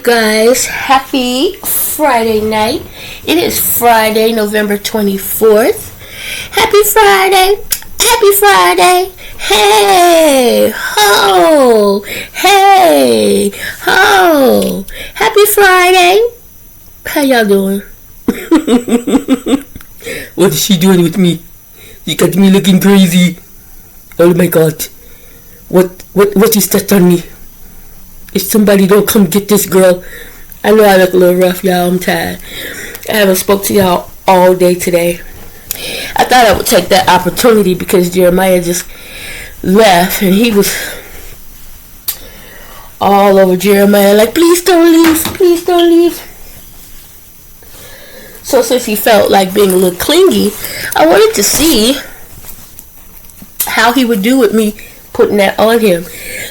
guys, happy Friday night. It is Friday, November 24th. Happy Friday. Happy Friday. Hey, ho. Hey, ho. Happy Friday. How y'all doing? What is she doing with me? You got me looking crazy. Oh my God. What is that on me? If somebody don't come get this girl. I know I look a little rough, y'all. I'm tired. I haven't spoke to y'all all day today. I thought I would take that opportunity because Jeremiah just left and he was all over Jeremiah like, please don't leave, please don't leave. So since he felt like being a little clingy, I wanted to see how he would do with me putting that on him.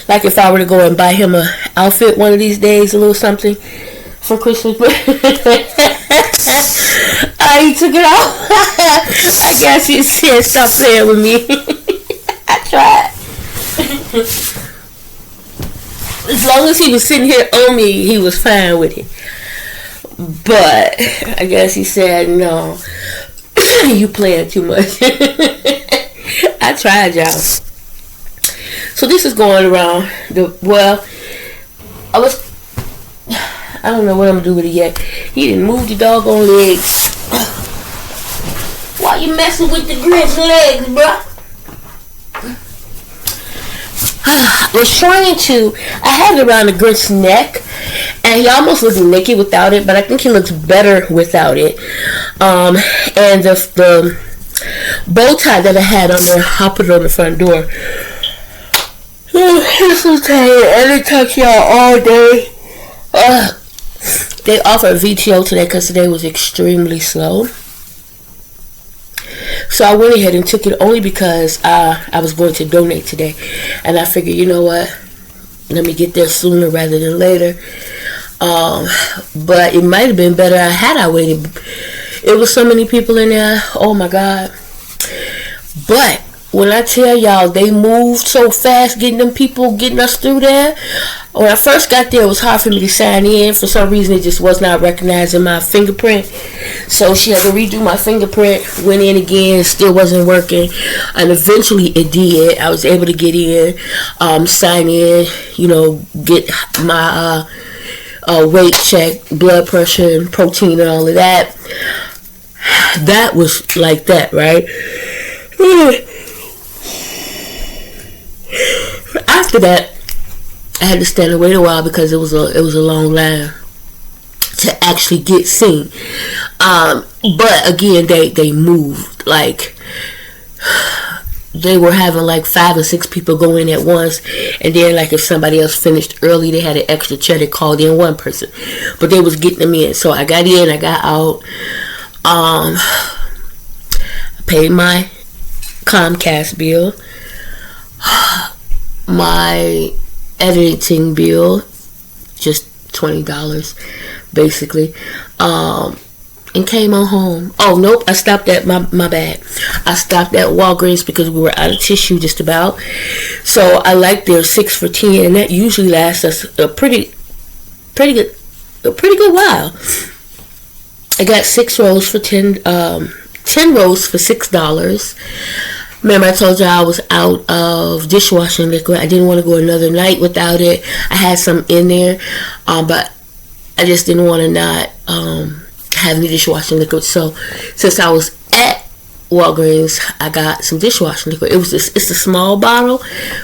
Like if I were to go and buy him a outfit one of these days, a little something for Christmas. He took it off. I guess he said stop playing with me. I tried. As long as he was sitting here on me, he was fine with it. But I guess he said no. You playing too much. I tried, y'all. So this is going around I don't know what I'm gonna do with it yet. He didn't move the doggone legs. Why you messing with the Grinch legs, bro? I was trying to. I had it around the Grinch's neck, and he almost looks naked without it, but I think he looks better without it. And the bow tie that I had on there, I'll put it on the front door. I'm so tired. I didn't touch y'all all day. They offered VTO today because today was extremely slow. So I went ahead and took it only because I was going to donate today. And I figured, you know what? Let me get there sooner rather than later. But it might have been better had I waited. It was so many people in there. Oh my God. But when I tell y'all they moved so fast getting us through there. When I first got there, it was hard for me to sign in. For some reason, it just was not recognizing my fingerprint. So she had to redo my fingerprint. Went in again, still wasn't working. And eventually it did. I was able to get in, sign in, get my weight check, blood pressure, and protein and all of that. That was like that, right? After that, I had to stand and wait a while because it was a long line to actually get seen. But again, they moved. Like they were having like 5 or 6 people go in at once, and then like if somebody else finished early, they had an extra chair. They called in one person, but they was getting them in. So I got in, I got out. I paid my Comcast bill, my editing bill, just $20 basically, and came on home. Oh nope, I stopped at my bad. I stopped at Walgreens because we were out of tissue just about. So I like their 6 for $10, and that usually lasts us a pretty good while. I got 6 rolls for 10 rolls for $6. Remember I told you I was out of dishwashing liquid. I didn't want to go another night without it. I had some in there, but I just didn't want to not have any dishwashing liquid. So since I was at Walgreens, I got some dishwashing liquid. It's a small bottle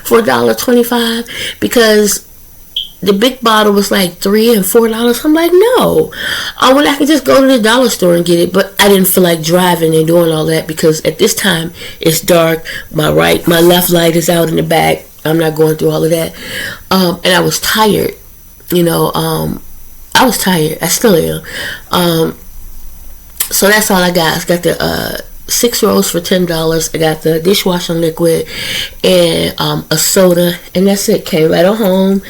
for $1.25 because the big bottle was like $3 and $4. I'm like, no. When I can just go to the dollar store and get it. But I didn't feel like driving and doing all that because at this time it's dark. My left light is out in the back. I'm not going through all of that. And I was tired. I was tired. I still am. So that's all I got. I got the 6 rolls for $10. I got the dishwashing liquid and a soda, and that's it. Came right on home.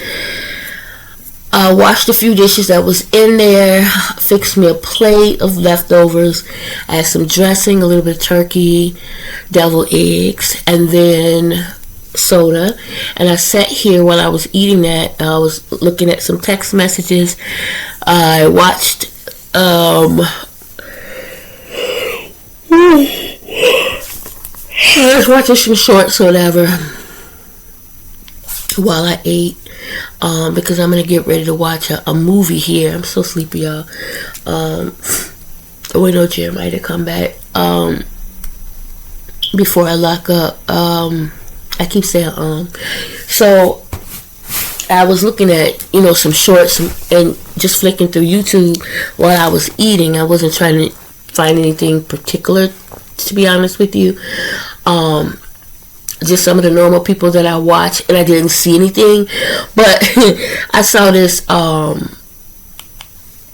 Washed a few dishes that was in there. Fixed me a plate of leftovers. I had some dressing, a little bit of turkey, deviled eggs, and then soda, and I sat here while I was eating that. I was looking at some text messages. I watched I was watching some shorts or whatever while I ate, because I'm gonna get ready to watch a movie here. I'm so sleepy, y'all. Wait on Jeremiah to come back before I lock up. I keep saying so I was looking at some shorts and just flicking through YouTube while I was eating. I wasn't trying to find anything particular, to be honest with you. Just some of the normal people that I watch, and I didn't see anything, but I saw this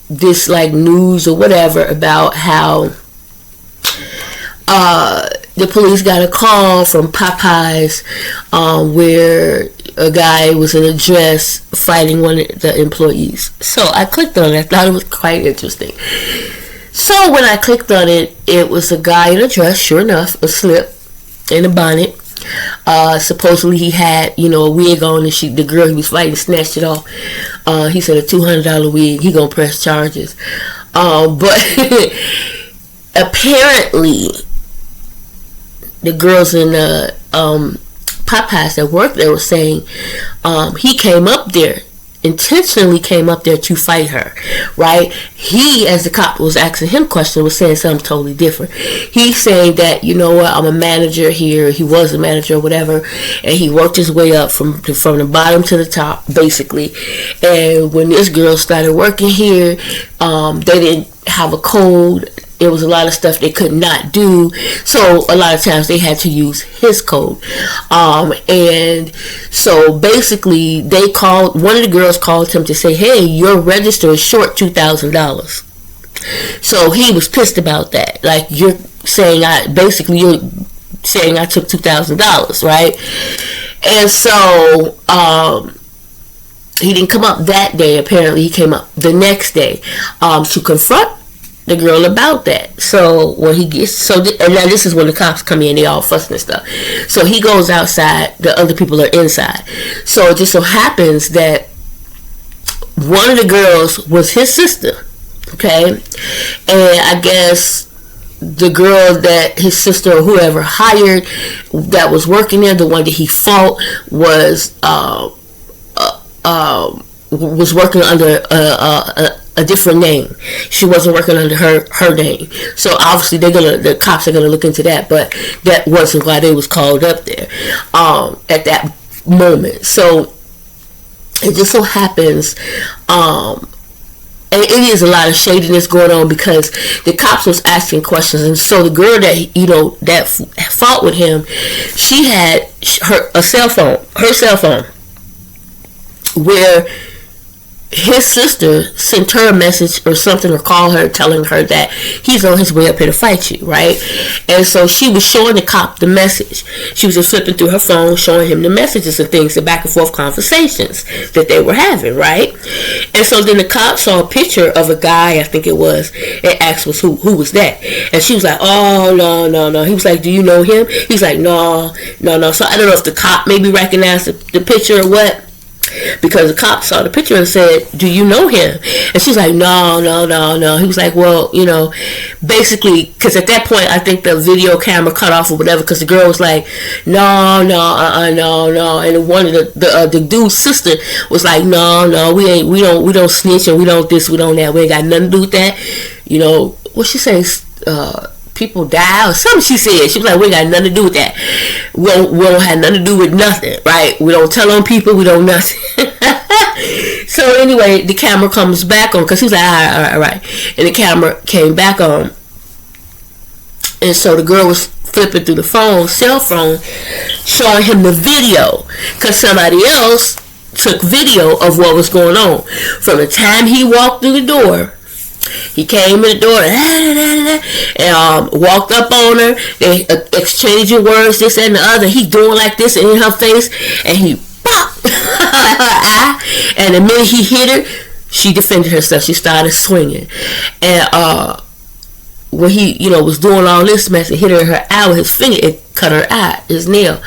this like news or whatever about how the police got a call from Popeyes where a guy was in a dress fighting one of the employees. So I clicked on it. I thought it was quite interesting. So when I clicked on it, it was a guy in a dress, sure enough, a slip and a bonnet. Supposedly he had, a wig on, and the girl he was fighting snatched it off. He said a $200 wig. He gonna press charges. But apparently the girls in the Popeyes that worked there were saying he intentionally came up there to fight her, right? He, as the cop was asking him questions, was saying something totally different. He's saying that, I'm a manager here. He was a manager or whatever, and he worked his way up from the bottom to the top, basically. And when this girl started working here, they didn't have a code. There was a lot of stuff they could not do, so a lot of times they had to use his code. And so basically one of the girls called him to say, hey, your register is short $2,000. So he was pissed about that. Like, you're saying I took $2,000, right? And so he didn't come up that day. Apparently he came up the next day to confront the girl about that. So when he gets and now this is when the cops come in, they all fussing and stuff. So he goes outside, the other people are inside. So it just so happens that one of the girls was his sister, okay? And I guess the girl that his sister or whoever hired that was working there, the one that he fought, was working under a different name. She wasn't working under her name. So obviously the cops are gonna look into that, but that wasn't why they was called up there at that moment. So it just so happens, and it is a lot of shadiness going on because the cops was asking questions, and so the girl that fought with him, she had her cell phone where his sister sent her a message or something, or called her telling her that he's on his way up here to fight you, right? And so she was showing the cop the message. She was just flipping through her phone, showing him the messages and things, the back and forth conversations that they were having, right? And so then the cop saw a picture of a guy, I think it was, and asked who was that? And she was like, oh, no. He was like, do you know him? He's like, no. So I don't know if the cop maybe recognized the picture or what, because the cop saw the picture and said, do you know him? And she's like, no. He was like, well, basically, because at that point I think the video camera cut off or whatever, because the girl was like, no, and one of the dude's sister was like, no, we don't snitch, and we don't this, we don't that, we ain't got nothing to do with that. What she says, people die or something, she said. She was like, we ain't got nothing to do with that. We don't have nothing to do with nothing, right? We don't tell on people, we don't nothing. So anyway, the camera comes back on, because he was like, all right. And the camera came back on. And so the girl was flipping through the cell phone, showing him the video, because somebody else took video of what was going on. From the time he walked through the door, he came in the door and walked up on her. They exchanging words, this and the other. He doing like this in her face, and he pop her eye. And the minute he hit her, she defended herself. She started swinging, and when he, was doing all this mess and hit her eye with his finger, it cut her eye, his nail.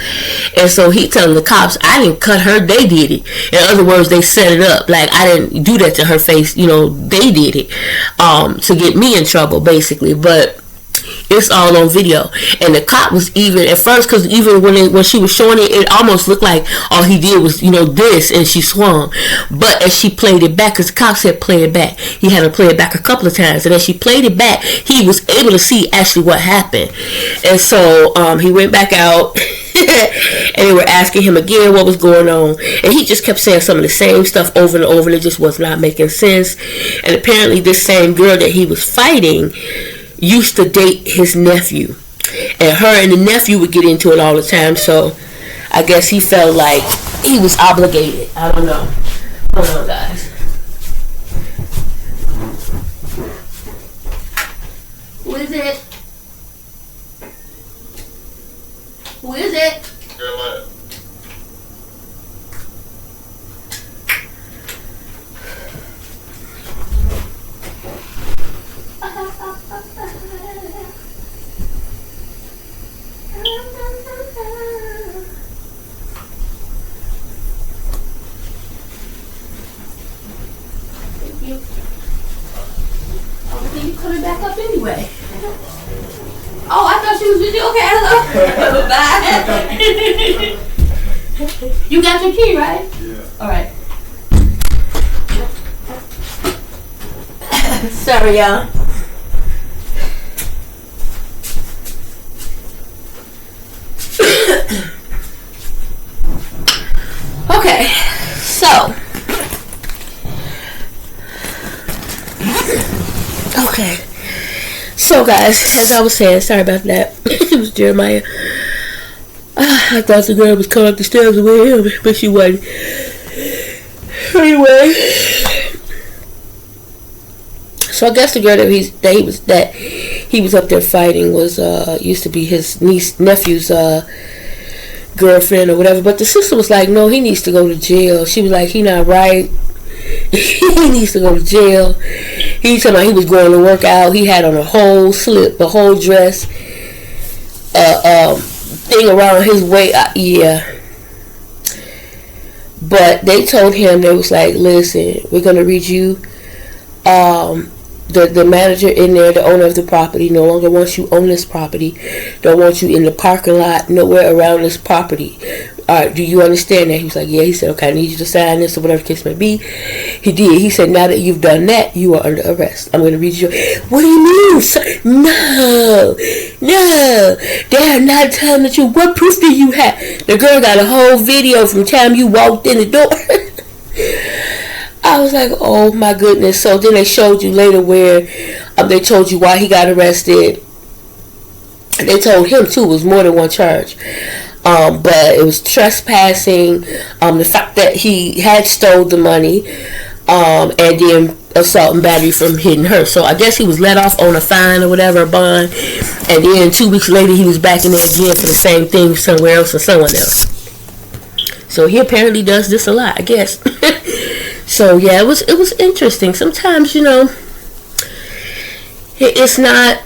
And so he telling the cops, I didn't cut her, they did it. In other words, they set it up. Like, I didn't do that to her face, they did it to get me in trouble, basically. But it's all on video. And the cop was even at first, because even when she was showing it, it almost looked like all he did was this, and she swung. But as she played it back, because the cop said play it back, he had her play it back a couple of times, and as she played it back, he was able to see actually what happened. And so he went back out and they were asking him again what was going on, and he just kept saying some of the same stuff over and over, and it just was not making sense. And apparently this same girl that he was fighting used to date his nephew, and her and the nephew would get into it all the time. So I guess he felt like he was obligated. I don't know. Hold on, guys. Who is it? Who is it? Jeremiah. You coming back up anyway? Oh, I thought she was with you. Okay, hello. Bye. You got your key, right? Yeah. All right. Sorry, y'all. Okay, so. Okay, so guys, as I was saying, sorry about that. It was Jeremiah. I thought the girl was coming up the stairs with him, but she wasn't. Anyway, so I guess the girl that he was up there fighting was used to be his nephew's girlfriend or whatever. But the sister was like, no, he needs to go to jail. She was like, he not right. He needs to go to jail. He told me he was going to work out. He had on a whole slip, a whole dress, thing around his waist. Yeah. But they told him, they was like, listen, we're going to read you. The manager in there, the owner of the property, no longer wants you on this property. Don't want you in the parking lot, nowhere around this property. Do you understand that? He was like, yeah. He said, okay, I need you to sign this or whatever the case may be. He did. He said, now that you've done that, you are under arrest. I'm going to read you. What do you mean, sir? No. They are not telling the truth. What proof do you have? The girl got a whole video from the time you walked in the door. I was like, oh my goodness. So then they showed you later where they told you why he got arrested. And they told him too, it was more than one charge. But it was trespassing, the fact that he had stole the money, and then assault and battery from hitting her. So I guess he was let off on a fine or whatever, a bond, and then 2 weeks later he was back in there again for the same thing somewhere else or someone else. So he apparently does this a lot, I guess. So yeah, it was interesting. Sometimes, it's not.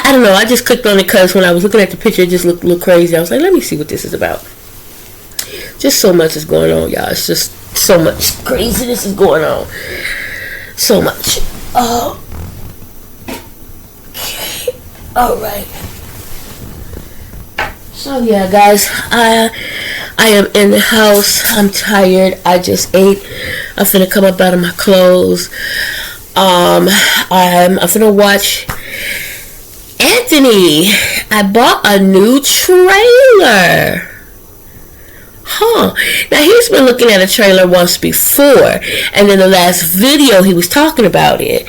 I don't know. I just clicked on it because when I was looking at the picture, it just looked crazy. I was like, let me see what this is about. Just so much is going on, y'all. It's just so much craziness is going on. So much. Okay. All right. So yeah, guys, I am in the house. I'm tired. I just ate. I'm finna come up out of my clothes. I'm finna watch Anthony. I bought a new trailer. Now he's been looking at a trailer once before, and in the last video he was talking about it.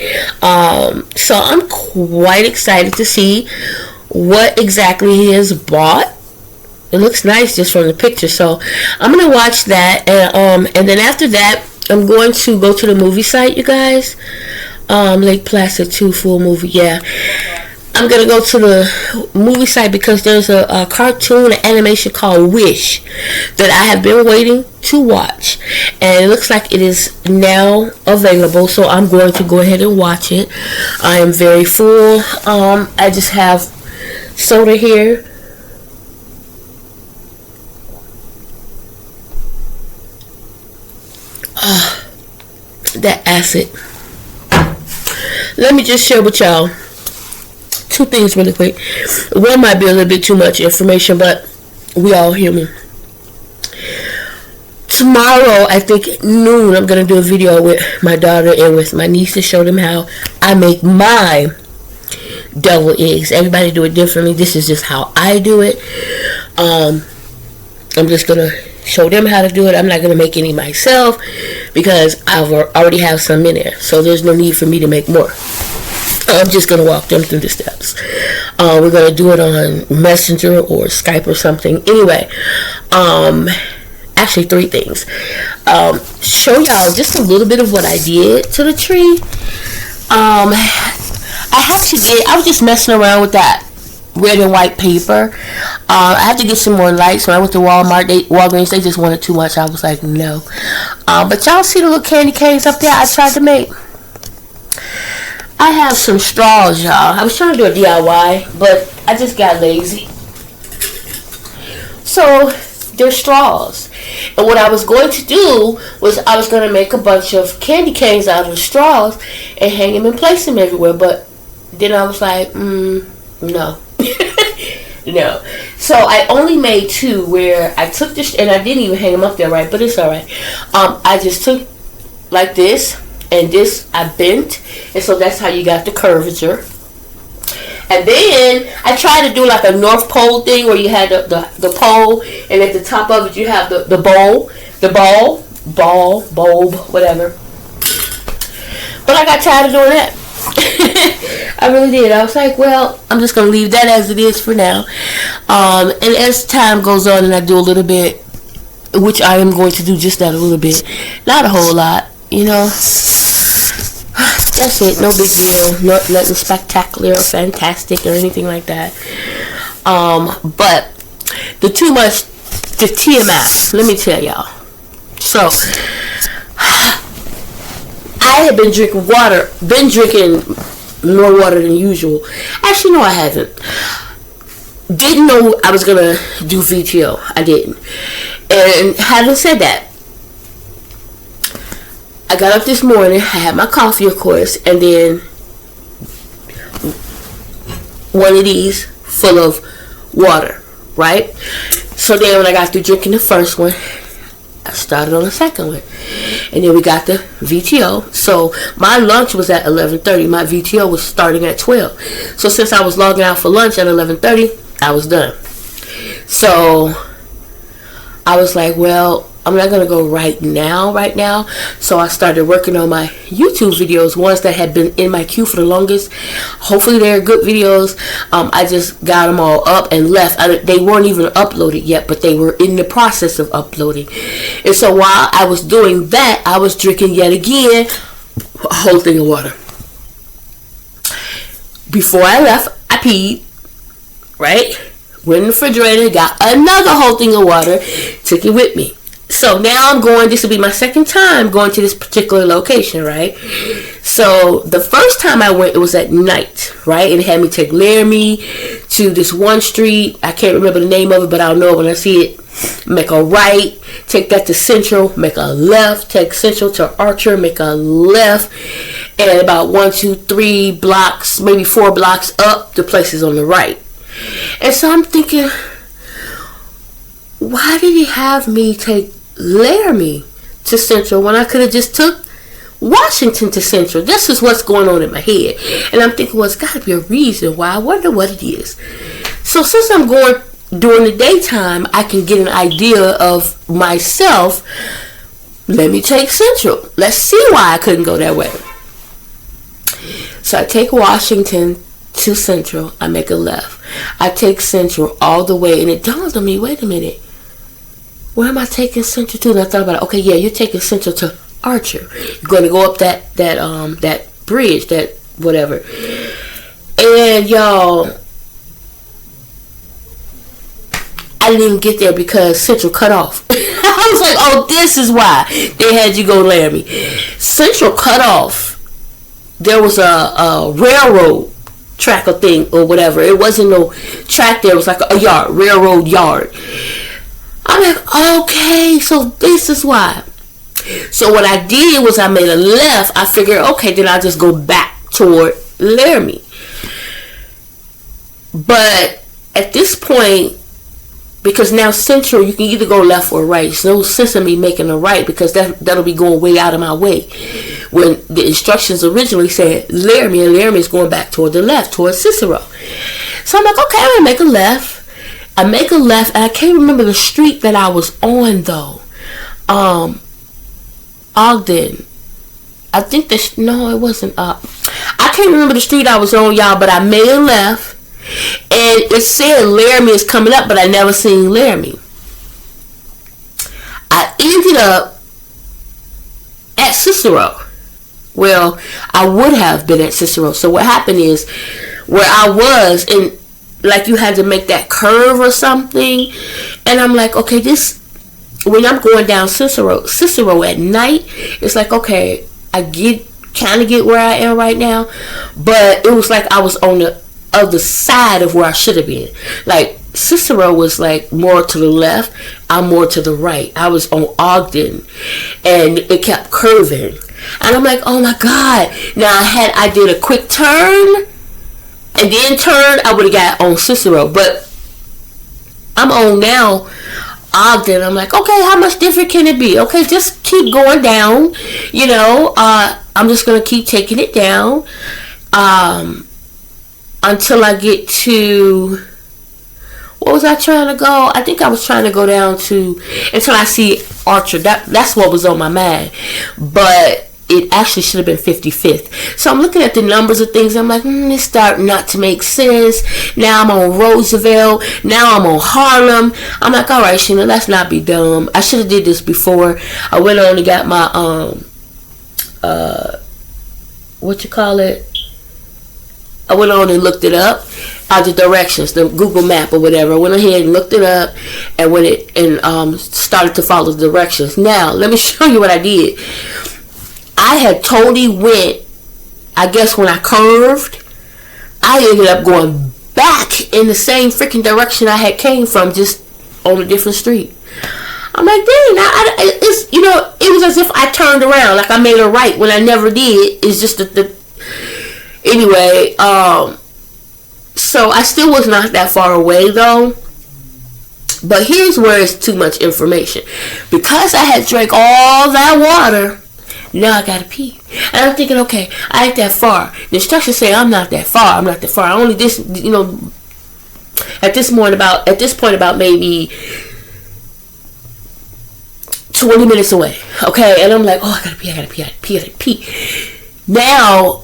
So I'm quite excited to see what exactly he has bought. It looks nice just from the picture, so I'm gonna watch that, and then after that I'm going to go to the movie site, you guys. Lake Placid 2 full movie, yeah. I'm gonna go to the movie site because there's a cartoon, an animation called Wish that I have been waiting to watch, and it looks like it is now available. So I'm going to go ahead and watch it. I am very full. I just have soda here. That acid. Let me just share with y'all two things really quick. One might be a little bit too much information, but we all human. Tomorrow, I think noon, I'm going to do a video with my daughter and with my niece to show them how I make my deviled eggs. Everybody do it differently. This is just how I do it. I'm just going to show them how to do it. I'm not going to make any myself because I already have some in there. So there's no need for me to make more. I'm just going to walk them through the steps. We're going to do it on Messenger or Skype or something. Anyway, actually 3 things. Show y'all just a little bit of what I did to the tree. I was just messing around with that red and white paper. I had to get some more lights. When I went to Walgreens, they just wanted too much. I was like, no. But y'all see the little candy canes up there I tried to make? I have some straws, y'all. I was trying to do a DIY, but I just got lazy. So, they're straws. And what I was going to do was I was going to make a bunch of candy canes out of the straws and hang them and place them everywhere. But then I was like, no. No. So, I only made 2 where I took this, and I didn't even hang them up there right, but it's alright. I just took like this. And this I bent, and so that's how you got the curvature. And then I tried to do like a North Pole thing where you had the pole, and at the top of it you have the bulb, whatever. But I got tired of doing that. I really did. I was like, well, I'm just gonna leave that as it is for now. And as time goes on, and I do a little bit, which I am going to do just that a little bit, not a whole lot, you know. That's it. No big deal. Nothing spectacular or fantastic or anything like that. But the TMI, let me tell y'all. So, I had been drinking more water than usual. Actually, no, I haven't. Didn't know I was going to do VTO. I didn't. And having said that, I got up this morning, I had my coffee, of course, and then one of these full of water, right? So then when I got through drinking the first one, I started on the second one. And then we got the VTO. So my lunch was at 11:30. My VTO was starting at 12. So since I was logging out for lunch at 11:30, I was done. So I was like, well, I'm not going to go right now. So I started working on my YouTube videos, ones that had been in my queue for the longest. Hopefully they're good videos. I just got them all up and left. They weren't even uploaded yet, but they were in the process of uploading. And so while I was doing that, I was drinking yet again a whole thing of water. Before I left, I peed, right? Went in the refrigerator, got another whole thing of water, took it with me. So now this will be my second time going to this particular location, right? So the first time I went, it was at night, right? And it had me take Laramie to this one street. I can't remember the name of it, but I'll know when I see it. Make a right, take that to Central, make a left, take Central to Archer, make a left, and about 1, 2, 3 blocks, maybe 4 blocks up, the place is on the right. And so I'm thinking, why did he have me take Laramie to Central when I could have just took Washington to Central? This is what's going on in my head. And I'm thinking, well, it's got to be a reason why. I wonder what it is. So since I'm going during the daytime, I can get an idea of myself. Let me take Central. Let's see why I couldn't go that way. So I take Washington to Central. I make a left. I take Central all the way, and it dawned on me, wait a minute, where am I taking Central to? And I thought about it. Okay, yeah, you're taking Central to Archer. You're going to go up that bridge, that whatever. And y'all, I didn't even get there because Central cut off. I was like, oh, this is why they had you go Laramie. Central cut off. There was a railroad track or thing or whatever. It wasn't no track there. It was like a yard, railroad yard. I'm like, okay, so this is why. So what I did was I made a left. I figured, okay, then I'll just go back toward Laramie. But at this point, because now Central, you can either go left or right. There's no sense in me making a right because that'll be going way out of my way. When the instructions originally said Laramie, and Laramie is going back toward the left, toward Cicero. So I'm like, okay, I'm going to make a left. I make a left, and I can't remember the street that I was on, though. Ogden. I think no, it wasn't I can't remember the street I was on, y'all, but I made a left, and it said Laramie is coming up, but I never seen Laramie. I ended up at Cicero. Well, I would have been at Cicero. So what happened is, where I was, and like you had to make that curve or something, and I'm like, okay, when I'm going down Cicero at night, it's like, okay, I kind of get where I am right now, but it was like I was on the other side of where I should have been. Like Cicero was like more to the left, I'm more to the right. I was on Ogden, and it kept curving, and I'm like, oh my God! Now I did a quick turn, and then turn, I would have got on Cicero, but I'm on now Ogden. I'm like, okay, how much different can it be? Okay, just keep going down. I'm just gonna keep taking it down until I get to, what was I trying to go? I think I was trying to go down to until I see Archer. That's what was on my mind, but it actually should have been 55th. So I'm looking at the numbers of things. I'm like, it's starting not to make sense. Now I'm on Roosevelt. Now I'm on Harlem. I'm like, all right, Sheena, let's not be dumb. I should have did this before. I went on and got my I went on and looked it up. The directions, the Google map or whatever. I went ahead and looked it up and started to follow the directions. Now let me show you what I did. I had totally went, I guess when I curved, I ended up going back in the same freaking direction I had came from, just on a different street. I'm like, dang, it was as if I turned around, like I made a right when I never did. It's just anyway, so I still was not that far away though. But here's where it's too much information. Because I had drank all that water, now I gotta pee. And I'm thinking, okay, I ain't that far. The instructions say I'm not that far. I only at this point about maybe 20 minutes away. Okay, and I'm like, oh, I gotta pee. Now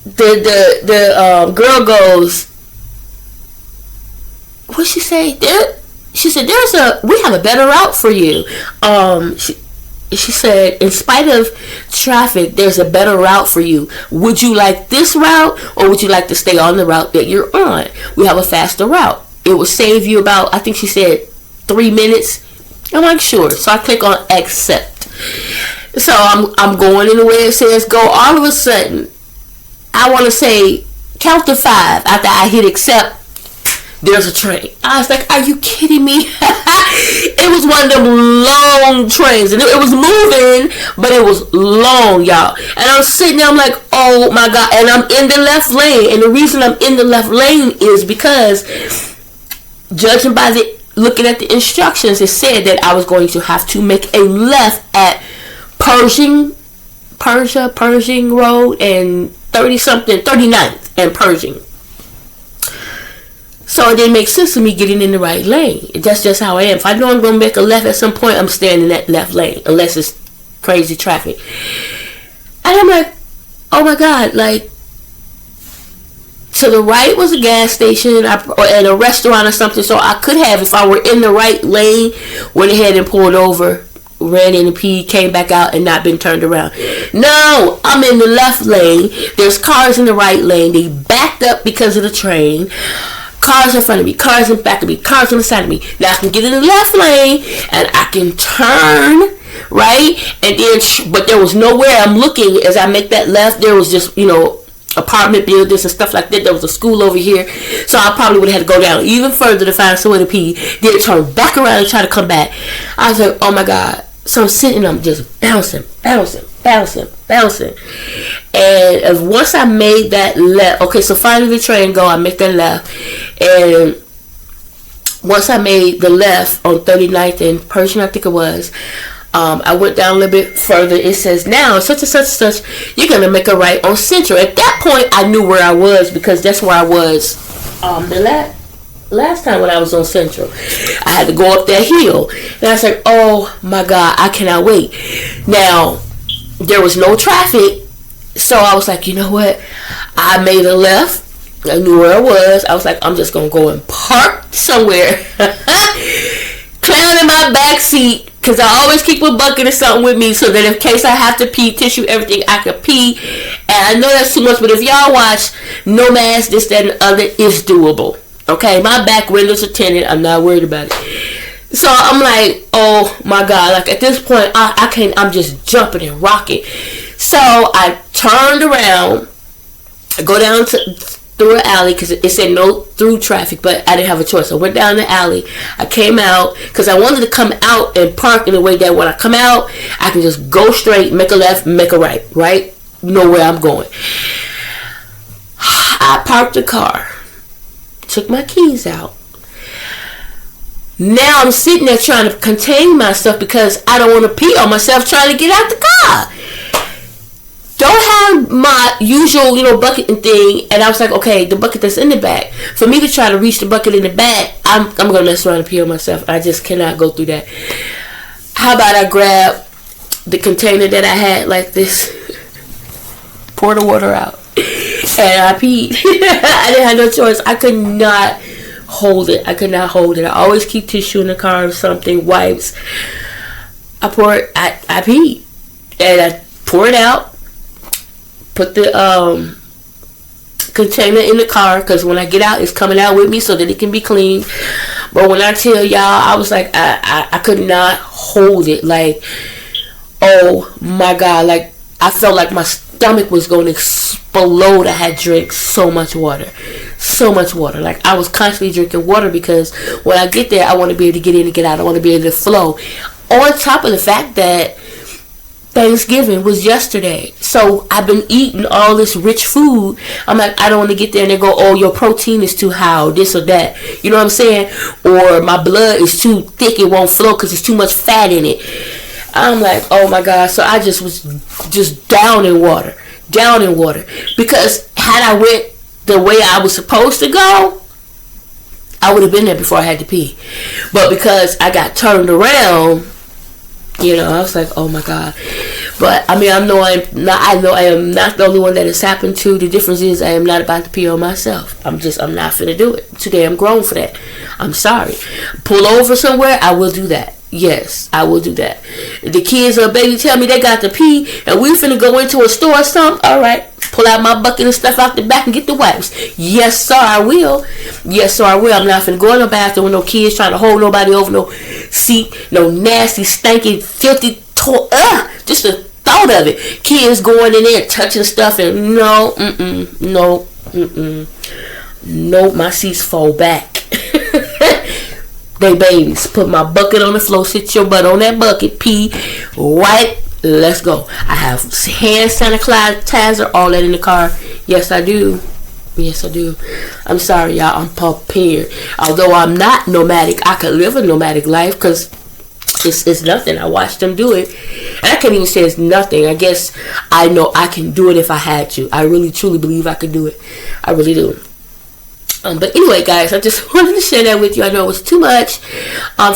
the girl goes, what'd she say? She said, we have a better route for you. She said, in spite of traffic, there's a better route for you. Would you like this route, or would you like to stay on the route that you're on? We have a faster route. It will save you about, I think she said, 3 minutes. I'm like, sure. So I click on accept. So I'm going in the way it says go. All of a sudden, I want to say count to 5 after I hit accept. There's a train. I was like, are you kidding me? It was one of them long trains. And it was moving, but it was long, y'all. And I was sitting there, I'm like, oh my God. And I'm in the left lane. And the reason I'm in the left lane is because, judging by looking at the instructions, it said that I was going to have to make a left at Pershing Road and 39th and Pershing. So it didn't make sense to me getting in the right lane. That's just how I am. If I know I'm going to make a left at some point, I'm staying in that left lane, unless it's crazy traffic. And I'm like, oh my God, like, to the right was a gas station and a restaurant or something, so I could have, if I were in the right lane, went ahead and pulled over ran in and peed, came back out, and not been turned around. No, I'm in the left lane. There's cars in the right lane. They backed up because of the train. Cars in front of me, cars in back of me, cars on the side of me. Now I can get in the left lane and I can turn, right? And then, but there was nowhere I'm looking as I make that left. There was just, apartment buildings and stuff like that. There was a school over here. So I probably would have had to go down even further to find somewhere to pee. Then turn back around and try to come back. I was like, oh my God. So I'm sitting, I'm just bouncing. And once I made that left, okay, so finally the train go, I make that left. And once I made the left on 39th and Pershing, I think it was, I went down a little bit further. It says, now, such and such and such, you're going to make a right on Central. At that point, I knew where I was because that's where I was the last time when I was on Central. I had to go up that hill. And I was like, oh my God, I cannot wait. Now, there was no traffic. So I was like, you know what? I made a left. I knew where I was. I was like, I'm just going to go and park somewhere. Clown in my back seat. Because I always keep a bucket or something with me so that in case I have to pee, tissue, everything, I can pee. And I know that's too much, but if y'all watch No Mask, this, that, and the other, it's doable. Okay? My back windows are tinted. I'm not worried about it. So I'm like, oh my God. Like at this point, I can't, I'm just jumping and rocking. So I turned around, I go down through an alley because it said no through traffic, but I didn't have a choice. I went down the alley. I came out because I wanted to come out and park in a way that when I come out, I can just go straight, make a left, make a right, right? Know where I'm going. I parked the car, took my keys out. Now I'm sitting there trying to contain myself because I don't want to pee on myself trying to get out the car. Don't have my usual, bucket and thing. And I was like, okay, the bucket that's in the back. For me to try to reach the bucket in the back, I'm going to mess around and pee on myself. I just cannot go through that. How about I grab the container that I had like this, pour the water out, and I peed. I didn't have no choice. I could not hold it. I always keep tissue in the car or something, wipes. I peed. And I pour it out. Put the container in the car because when I get out, it's coming out with me so that it can be clean. But when I tell y'all, I was like, I could not hold it. Like, oh my God. Like, I felt like my stomach was going to explode. I had drank so much water. Like, I was constantly drinking water because when I get there, I want to be able to get in and get out. I want to be able to flow. On top of the fact that Thanksgiving was yesterday. So I've been eating all this rich food. I'm like, I don't want to get there and they go, oh, your protein is too high or this or that. You know what I'm saying? Or my blood is too thick, it won't flow because there's too much fat in it. I'm like, oh my God. So I just was just down in water. Because had I went the way I was supposed to go, I would have been there before I had to pee. But because I got turned around, I was like, oh my God. But I mean, I know I am not the only one that has happened to. The difference is I am not about to pee on myself. I'm not finna do it. Today I'm grown for that. I'm sorry. Pull over somewhere, I will do that. Yes, I will do that. The kids or baby tell me they got to pee and we finna go into a store or something. All right, pull out my bucket and stuff out the back and get the wipes. Yes, sir, I will. I'm not finna go in the bathroom with no kids trying to hold nobody over no seat, no nasty, stanky, filthy, just the thought of it. Kids going in there touching stuff and no, my seats fall back. They babies. Put my bucket on the floor, sit your butt on that bucket, pee, wipe, let's go. I have hand sanitizer, all that in the car. Yes, I do. I'm sorry, y'all. I'm prepared. Although I'm not nomadic, I could live a nomadic life because it's nothing. I watched them do it. And I can't even say it's nothing. I guess I know I can do it if I had to. I really, truly believe I could do it. I really do. But anyway, guys, I just wanted to share that with you. I know it was too much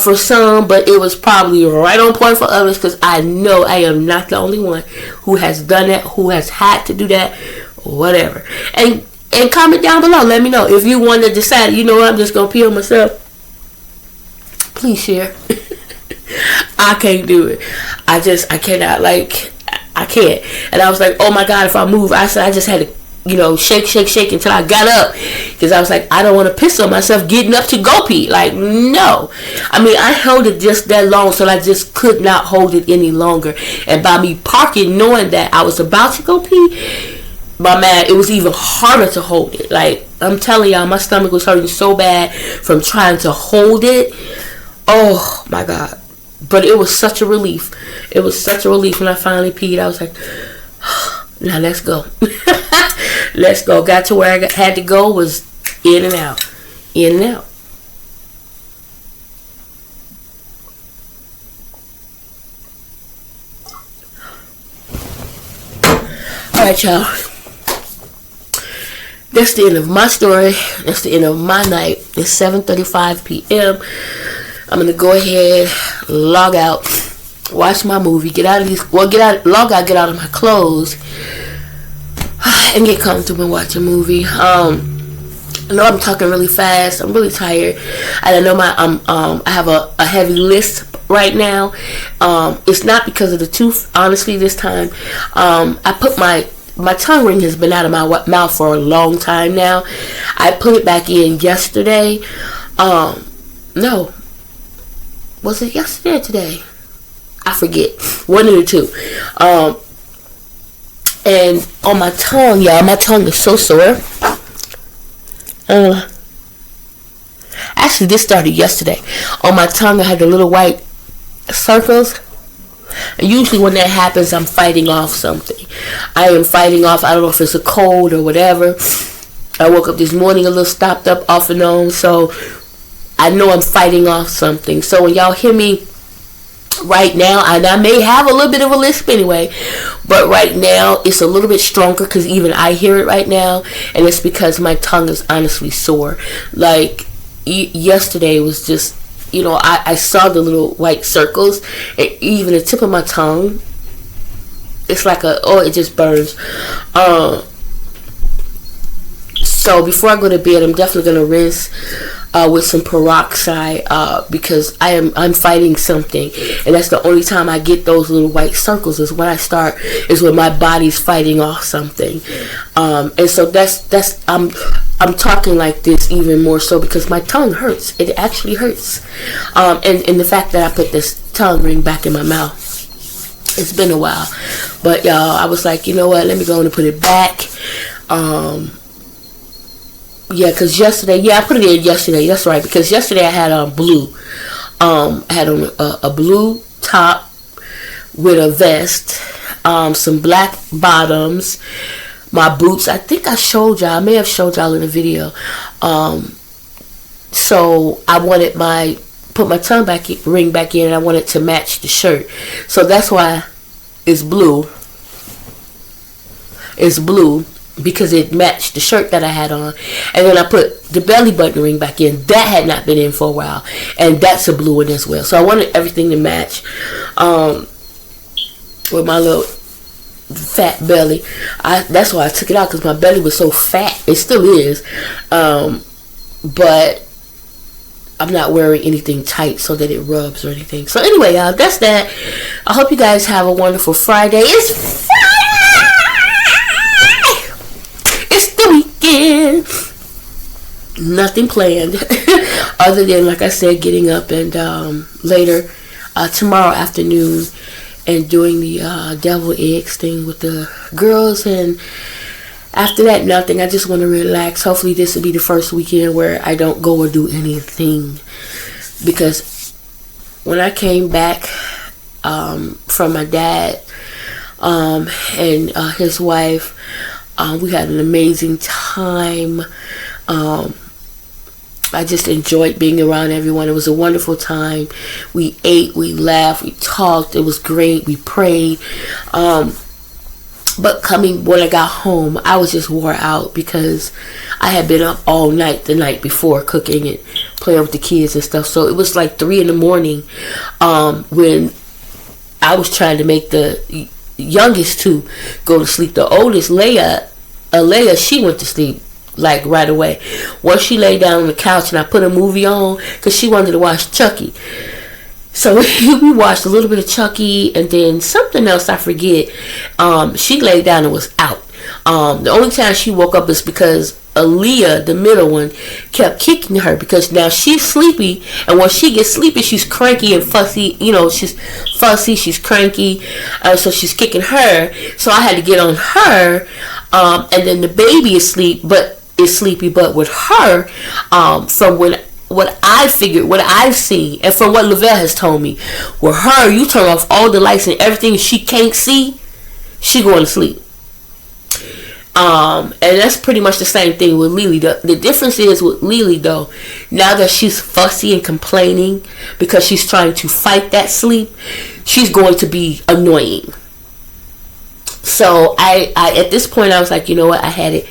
for some, but it was probably right on point for others because I know I am not the only one who has done that, who has had to do that, whatever. And comment down below. Let me know if you want to decide, I'm just going to pee on myself. Please share. I can't do it. I cannot, like, I can't. And I was like, oh my God, if I move, I just had to, shake until I got up. Because I was like, I don't want to piss on myself getting up to go pee. Like, no. I mean, I held it just that long, so I just could not hold it any longer. And by me parking, knowing that I was about to go pee, my man, it was even harder to hold it. Like, I'm telling y'all, my stomach was hurting so bad from trying to hold it. Oh my God. But it was such a relief. It was such a relief when I finally peed. I was like, now let's go. Let's go. Got to where I had to go, was in and out. In and out. Alright, y'all. That's the end of my story. That's the end of my night. It's 7:35 p.m. I'm gonna go ahead, log out, watch my movie, get out of my clothes, and get comfortable and watch a movie. I know I'm talking really fast. I'm really tired, and I know I have a heavy lisp right now. It's not because of the tooth, honestly. This time, I put my tongue ring has been out of my mouth for a long time now. I put it back in yesterday. No. Was it yesterday or today? I forget. One of the two. And on my tongue, y'all, my tongue is so sore. Actually, this started yesterday. On my tongue, I had the little white circles. And usually when that happens, I'm fighting off something. I am fighting off, I don't know if it's a cold or whatever. I woke up this morning a little stopped up off and on, so I know I'm fighting off something. So when y'all hear me right now, and I may have a little bit of a lisp anyway, but right now it's a little bit stronger because even I hear it right now, and it's because my tongue is honestly sore. Like yesterday was just, I saw the little white circles, and even the tip of my tongue, it's like it just burns. So before I go to bed, I'm definitely gonna rinse with some peroxide because I'm fighting something, and that's the only time I get those little white circles is when my body's fighting off something. And so that's I'm talking like this even more so because my tongue hurts. It actually hurts. And the fact that I put this tongue ring back in my mouth, it's been a while. But y'all, I was like, you know what? Let me go and put it back. Yeah, because yesterday, I put it in yesterday. That's right, because yesterday I had on blue. I had on a blue top with a vest, some black bottoms, my boots. I think I showed y'all. I may have showed y'all in the video. So I wanted put my tongue ring back in, and I wanted to match the shirt. So that's why it's blue. It's blue because it matched the shirt that I had on. And then I put the belly button ring back in. That had not been in for a while, and that's a blue one as well. So I wanted everything to match with my little fat belly. That's why I took it out, because my belly was so fat. It still is, but I'm not wearing anything tight so that it rubs or anything. So anyway, y'all, that's that. I hope you guys have a wonderful Friday. It's Friday! It's the weekend. Nothing planned other than, like I said, getting up and later tomorrow afternoon and doing the devil eggs thing with the girls, and after that, nothing. I just want to relax. Hopefully this will be the first weekend where I don't go or do anything, because when I came back from my dad and his wife, we had an amazing time. I just enjoyed being around everyone. It was a wonderful time. We ate, we laughed, we talked. It was great. We prayed. But when I got home, I was just wore out because I had been up all night the night before cooking and playing with the kids and stuff. So it was like 3 a.m. when I was trying to make the youngest two go to sleep. The oldest, Leia, she went to sleep like right away. Once she lay down on the couch and I put a movie on, because she wanted to watch Chucky. So we watched a little bit of Chucky, and then something else I forget. She laid down and was out. The only time she woke up is because Aaliyah, the middle one, kept kicking her because now she's sleepy, and when she gets sleepy, she's cranky and fussy. She's fussy, she's cranky, so she's kicking her. So I had to get on her, and then the baby is sleepy, but with her, from what I figured, what I've seen, and from what Lavelle has told me, with her, you turn off all the lights and everything she can't see, she going to sleep. And that's pretty much the same thing with Lily. The difference is with Lily, though, now that she's fussy and complaining because she's trying to fight that sleep, she's going to be annoying. So I at this point, I was like, you know what, I had it.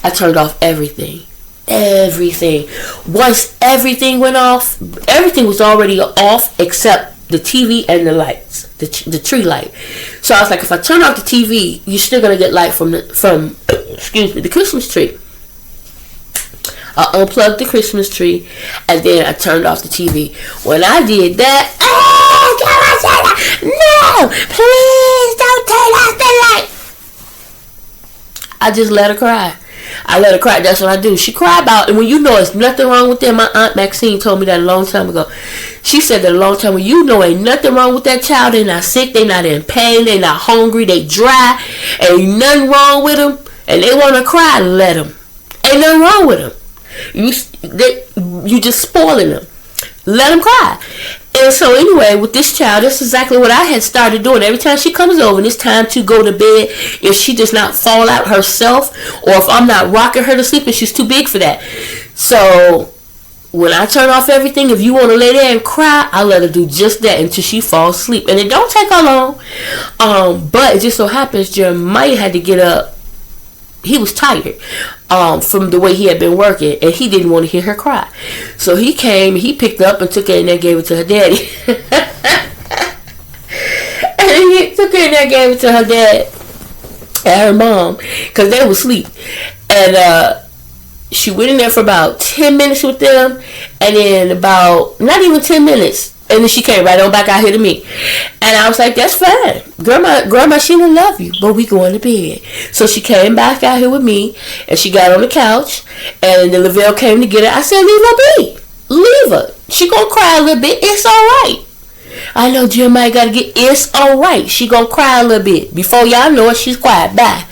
I turned off everything. Once everything went off, everything was already off except the TV and the lights, the tree light. So I was like, if I turn off the TV, you're still gonna get light from the Christmas tree. I unplugged the Christmas tree, and then I turned off the TV. When I did that, no, please don't turn off the light. I just let her cry. That's what I do. She cried about, and when you know there's nothing wrong with them, my Aunt Maxine told me that a long time ago. She said that a long time ago, you know ain't nothing wrong with that child. They not sick, they not in pain, they not hungry, they dry, ain't nothing wrong with them, and they want to cry, let them. Ain't nothing wrong with them. You just spoiling them. Let them cry. And so anyway, with this child, that's exactly what I had started doing. Every time she comes over and it's time to go to bed, if she does not fall out herself, or if I'm not rocking her to sleep and she's too big for that. So when I turn off everything, if you want to lay there and cry, I let her do just that until she falls asleep. And it don't take her long. But it just so happens Jeremiah had to get up. He was tired from the way he had been working, and he didn't want to hear her cry. So he came, he picked her up and took her in there and gave it to her daddy. And he took her in there and gave it to her dad and her mom because they were asleep. And she went in there for about 10 minutes with them, and then about not even 10 minutes, and then she came right on back out here to me. And I was like, that's fine. Grandma, she will love you, but we going to bed. So she came back out here with me, and she got on the couch, and then Lavelle came to get her. I said, leave her be. Leave her. She gonna cry a little bit. It's all right. I know Jeremiah got to get, it's all right. She gonna cry a little bit. Before y'all know it, she's quiet. Bye.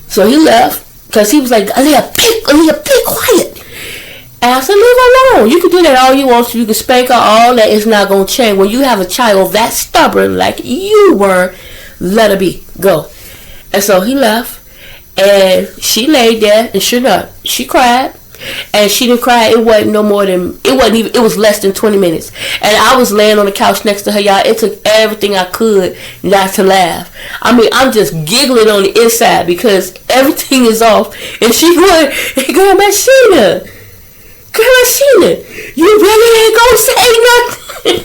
So he left, because he was like, Aaliyah, be quiet. And I said, leave her alone. You can do that all you want to. You can spank her, all that. It's not going to change. When you have a child that stubborn like you were, let her be. Go. And so he left. And she laid there. And sure enough, she cried. And she didn't cry. It was less than 20 minutes. And I was laying on the couch next to her, y'all. It took everything I could not to laugh. I mean, I'm just giggling on the inside because everything is off. And she going, Grandma Sheena, you really ain't gonna say nothing.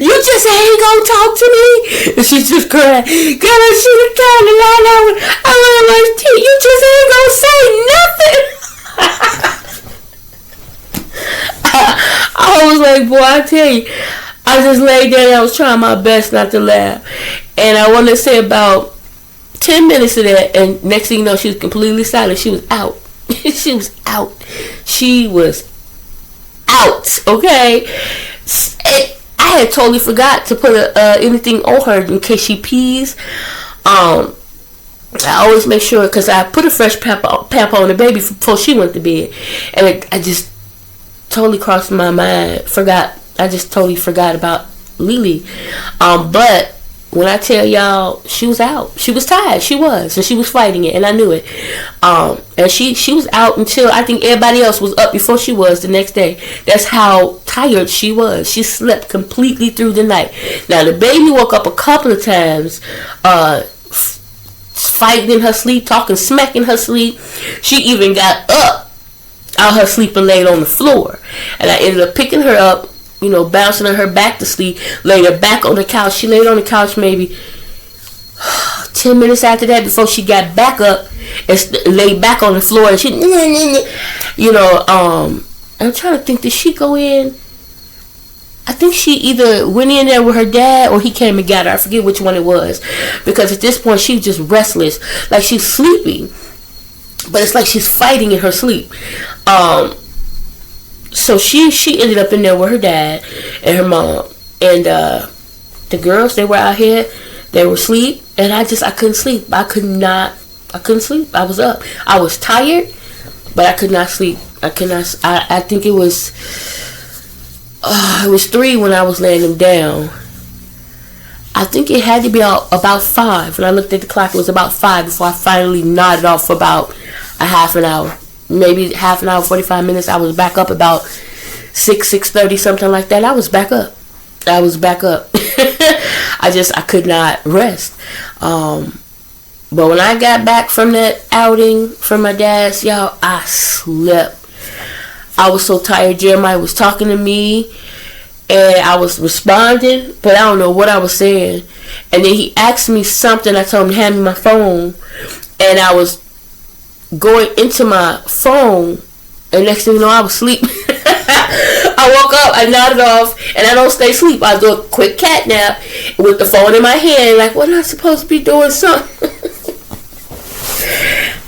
You just ain't gonna talk to me. And she just cried. Grandma Sheena trying to lie down. I want my teeth. You just ain't gonna say nothing. I was like, boy, I tell you, I just laid there and I was trying my best not to laugh. And I want to say about 10 minutes of that, and next thing you know, she was completely silent. She was out. She was out. She was out. Okay. I had totally forgot to put anything on her in case she pees. I always make sure, because I put a fresh pamper on the baby before she went to bed, and I just totally crossed my mind. I just totally forgot about Lily. But when I tell y'all, she was out. She was tired. She was. And she was fighting it. And I knew it. And she was out until I think everybody else was up before she was the next day. That's how tired she was. She slept completely through the night. Now, the baby woke up a couple of times, fighting in her sleep, talking smack in her sleep. She even got up out her sleep and laid on the floor. And I ended up picking her up, bouncing on her back to sleep, laid her back on the couch. She laid on the couch maybe 10 minutes after that before she got back up and laid back on the floor. And I'm trying to think, did she go in? I think she either went in there with her dad or he came and got her. I forget which one it was. Because at this point, she was just restless. Like, she's sleeping. But it's like she's fighting in her sleep. So she ended up in there with her dad and her mom. And the girls, they were out here. They were asleep. And I couldn't sleep. I couldn't sleep. I was up. I was tired, but I could not sleep. I think it was 3 when I was laying them down. I think it had to be about 5. When I looked at the clock, it was about 5 before I finally nodded off for about a half an hour. Maybe half an hour, 45 minutes. I was back up about 6:30, something like that. I was back up. I could not rest. But when I got back from that outing from my dad's, y'all, I slept. I was so tired. Jeremiah was talking to me, and I was responding, but I don't know what I was saying. And then he asked me something. I told him to hand me my phone, and I was going into my phone, and next thing you know, I was asleep. I woke up, I nodded off, and I don't stay asleep. I do a quick cat nap with the phone in my hand, like, what am I supposed to be doing? Something.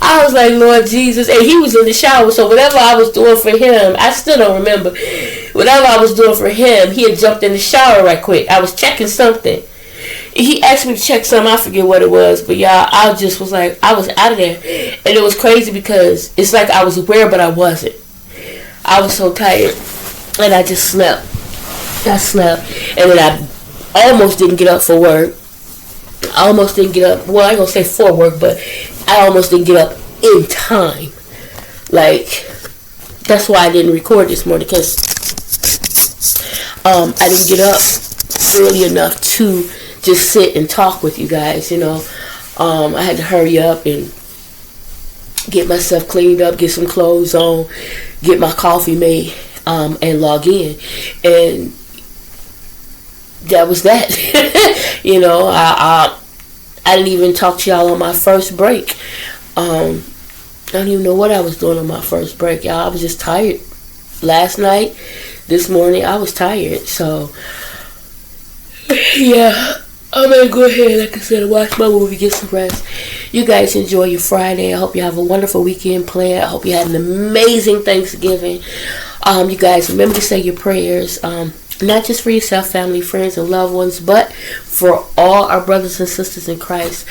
I was like, Lord Jesus. And he was in the shower, so whatever I was doing for him, I still don't remember. Whatever I was doing for him, he had jumped in the shower right quick. I was checking something. He asked me to check something. I forget what it was. But y'all, I just was like, I was out of there. And it was crazy because it's like I was aware, but I wasn't. I was so tired. And I just slept. I slept. And then I almost didn't get up for work. I almost didn't get up. Well, I ain't going to say for work, but I almost didn't get up in time. Like, that's why I didn't record this morning, because I didn't get up early enough to just sit and talk with you guys, you know. I had to hurry up and get myself cleaned up, get some clothes on, get my coffee made, and log in. And that was that. You know, I didn't even talk to y'all on my first break. I don't even know what I was doing on my first break, y'all. I was just tired. Last night, this morning, I was tired. So, yeah, I'm going to go ahead, like I said, watch my movie, get some rest. You guys enjoy your Friday. I hope you have a wonderful weekend planned. I hope you had an amazing Thanksgiving. You guys, remember to say your prayers. Not just for yourself, family, friends, and loved ones, but for all our brothers and sisters in Christ.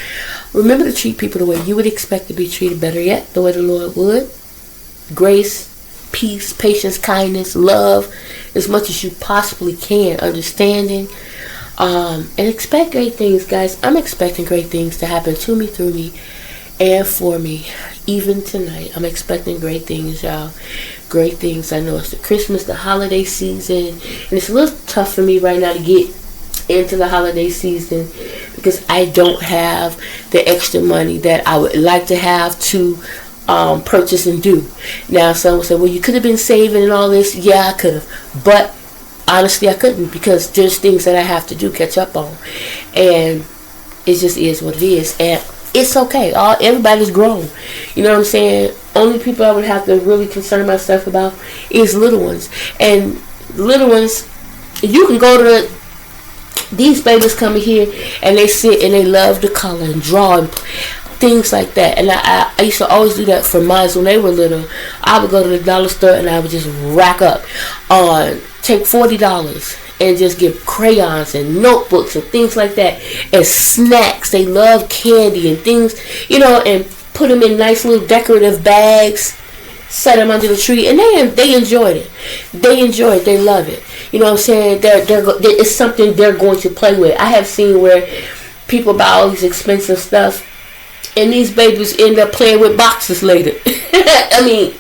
Remember to treat people the way you would expect to be treated, better yet, the way the Lord would. Grace, peace, patience, kindness, love, as much as you possibly can, understanding, and expect great things, guys. I'm expecting great things to happen to me, through me, and for me. Even tonight, I'm expecting great things, y'all. Great things. I know it's the Christmas, the holiday season, and it's a little tough for me right now to get into the holiday season because I don't have the extra money that I would like to have to purchase and do. Now, someone said, well, you could have been saving and all this. Yeah, I could have, but honestly, I couldn't, because there's things that I have to do, catch up on, and it just is what it is. And it's okay. Everybody's grown. You know what I'm saying? Only people I would have to really concern myself about is little ones. And little ones, you can go to these babies coming here and they sit and they love to color and draw and things like that. And I used to always do that for mine when they were little. I would go to the dollar store and I would just rack up on, take $40 and just get crayons and notebooks and things like that, and snacks. They love candy and things, you know, and put them in nice little decorative bags, set them under the tree, and they enjoyed it. They enjoy it. They love it. You know what I'm saying? It's something they're going to play with. I have seen where people buy all these expensive stuff, and these babies end up playing with boxes later. I mean,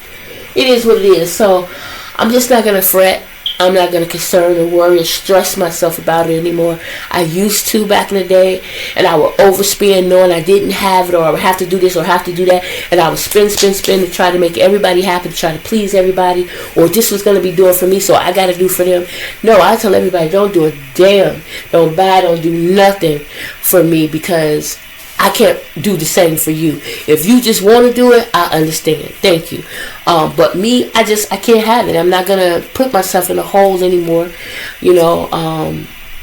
it is what it is. So I'm just not going to fret. I'm not going to concern and worry and stress myself about it anymore. I used to back in the day, and I would overspend knowing I didn't have it, or I would have to do this or have to do that, and I would spend to try to make everybody happy, to try to please everybody, or this was going to be doing for me, so I got to do for them. No, I tell everybody, don't do a damn. Don't buy, don't do nothing for me, because I can't do the same for you. If you just want to do it, I understand. Thank you. But me, I can't have it. I'm not gonna put myself in a hole anymore.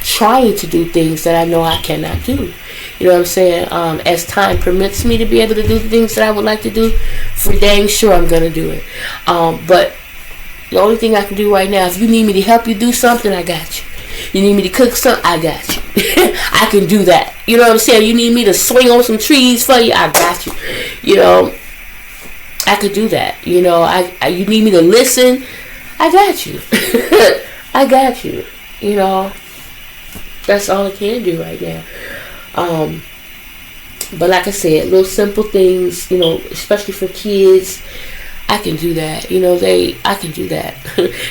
Trying to do things that I know I cannot do. You know what I'm saying? As time permits me to be able to do the things that I would like to do, for dang sure I'm gonna do it. But the only thing I can do right now, if you need me to help you do something, I got you. You need me to cook something, I got you. I can do that. You know what I'm saying? You need me to swing on some trees for you, I got you. I could do that. You need me to listen, I got you. I got you. That's all I can do right now. But like I said, little simple things, especially for kids, I can do that. I can do that.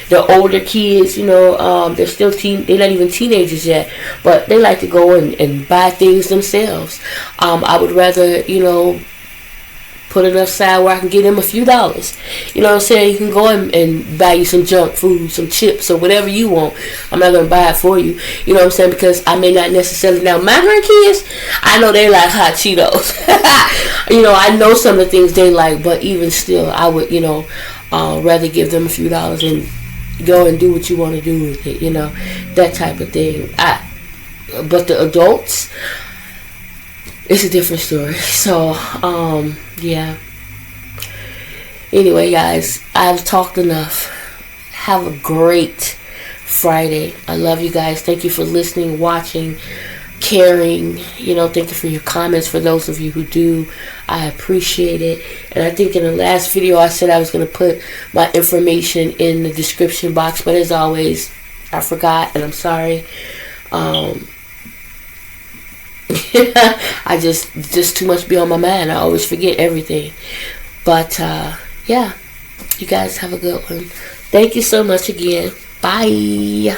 The older kids, they're still they're not even teenagers yet, but they like to go and buy things themselves. I would rather, put enough aside where I can give them a few dollars. You know what I'm saying? You can go and buy you some junk food, some chips, or whatever you want. I'm not going to buy it for you. You know what I'm saying? Because I may not necessarily. Now, my grandkids, I know they like hot Cheetos. I know some of the things they like, but even still, I would, rather give them a few dollars and go and do what you want to do with it, that type of thing. But the adults, it's a different story. So, yeah. Anyway, guys, I've talked enough. Have a great Friday. I love you guys. Thank you for listening, watching, caring. Thank you for your comments. For those of you who do, I appreciate it. And I think in the last video I said I was going to put my information in the description box, but as always, I forgot, and I'm sorry. I just too much be on my mind. I always forget everything. But yeah, you guys have a good one. Thank you so much again. Bye.